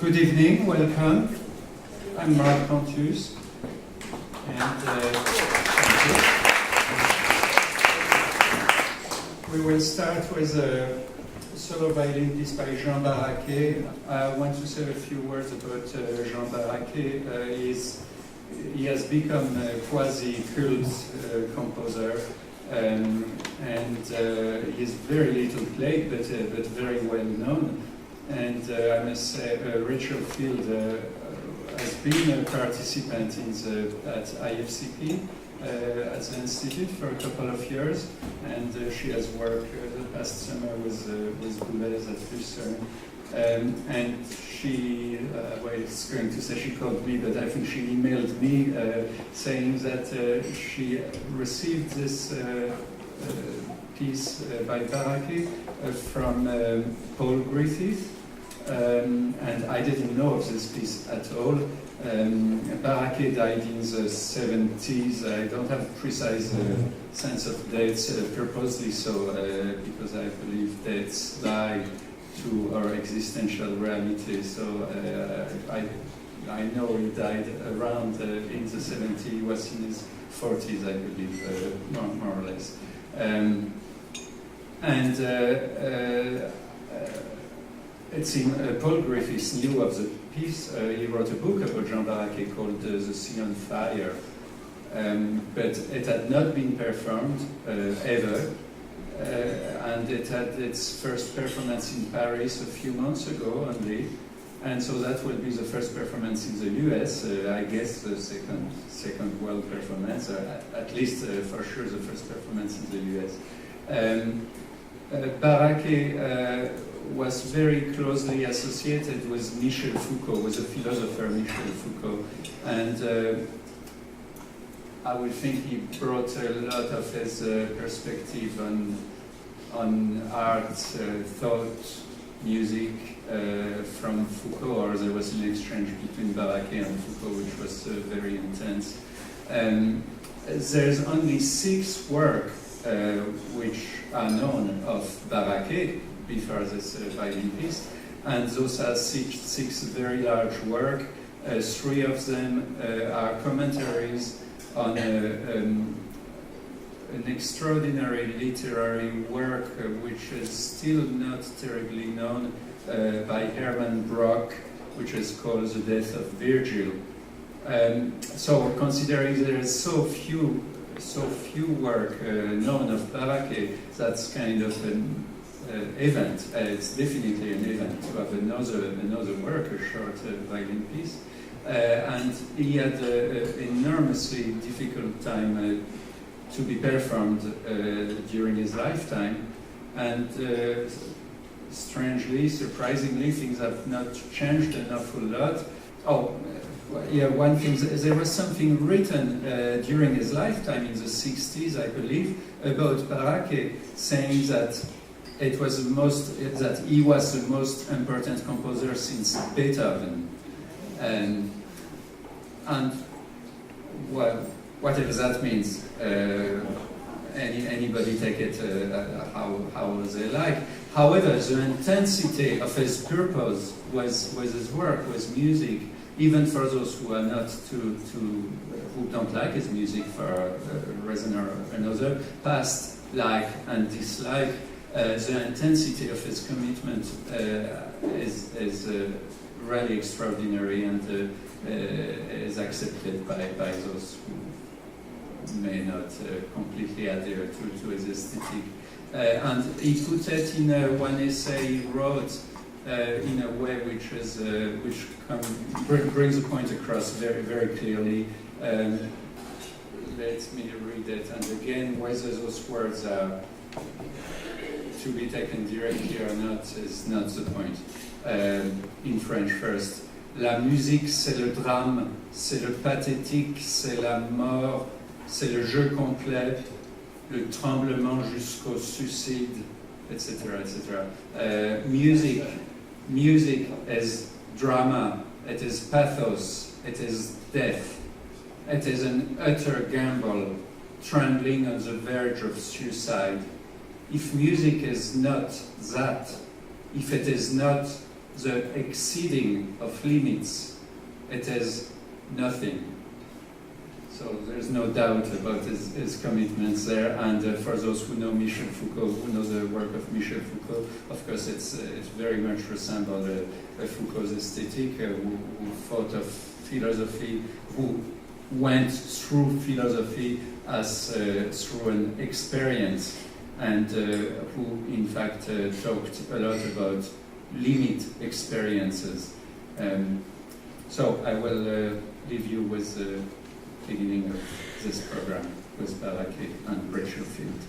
Good evening, welcome. I'm Marc Ponthus, and we will start with a solo violin piece by Jean Barraque. I want to say a few words about Jean Barraque. He has become a quasi-cult composer, and he's very little played, but very well known. And I must say, Rachel Field has been a participant at IFCP at the Institute for a couple of years, and she has worked the past summer with Boulez at Lucerne. And she, well, it's going to say she called me, but I think she emailed me saying that she received this piece by Barraque from Paul Griffith, and I didn't know of this piece at all. Barraque died in the 70s. I don't have a precise sense of dates purposely so, because I believe dates lie to our existential reality. So I know he died around in the 70s. He was in his 40s, I believe, more or less. It seems Paul Griffiths knew of the piece. He wrote a book about Jean Barraque called The Sea on Fire, but it had not been performed ever, and it had its first performance in Paris a few months ago only, and so that will be the first performance in the US, I guess the second world performance, at least for sure the first performance in the US. Barraque was very closely associated with Michel Foucault, with the philosopher Michel Foucault, and I would think he brought a lot of his perspective on art, thought, music from Foucault, or there was an exchange between Barraque and Foucault which was very intense. There's only 6 works which are known of Barraque before this violin piece, and those are six very large works. 3 of them are commentaries on an extraordinary literary work which is still not terribly known by Hermann Brock, which is called The Death of Virgil. So considering there is so few work known of Barraque, that's kind of an event. It's definitely an event to have another work, a short violin piece. And he had an enormously difficult time to be performed during his lifetime. And strangely, surprisingly, things have not changed an awful lot. Yeah, one thing, there was something written during his lifetime in the 60s, I believe, about Barraque, saying that he was the most important composer since Beethoven. And well, whatever that means, anybody take it how they like. However, the intensity of his purpose was his work, was music. Even for those who are not who don't like his music for a reason or another, past like and dislike, the intensity of his commitment is really extraordinary and is accepted by those who may not completely adhere to his aesthetic. And he put it in one essay he wrote in a way which brings the point across very, very clearly. Let me read it, and again, whether those words are to be taken directly or not is not the point. In French first. La musique, c'est le drame, c'est le pathétique, c'est la mort, c'est le jeu complet, le tremblement jusqu'au suicide, etc., etc. Music is drama, it is pathos, it is death. It is an utter gamble, trembling on the verge of suicide. If music is not that, if it is not the exceeding of limits, it is nothing. So there's no doubt about his commitments there. And for those who know Michel Foucault, who know the work of Michel Foucault, of course it's very much resembled Foucault's aesthetic, who thought of philosophy, who went through philosophy as through an experience, and who in fact talked a lot about limit experiences. So I will leave you with the beginning of this program with Barraque and Rachel Field.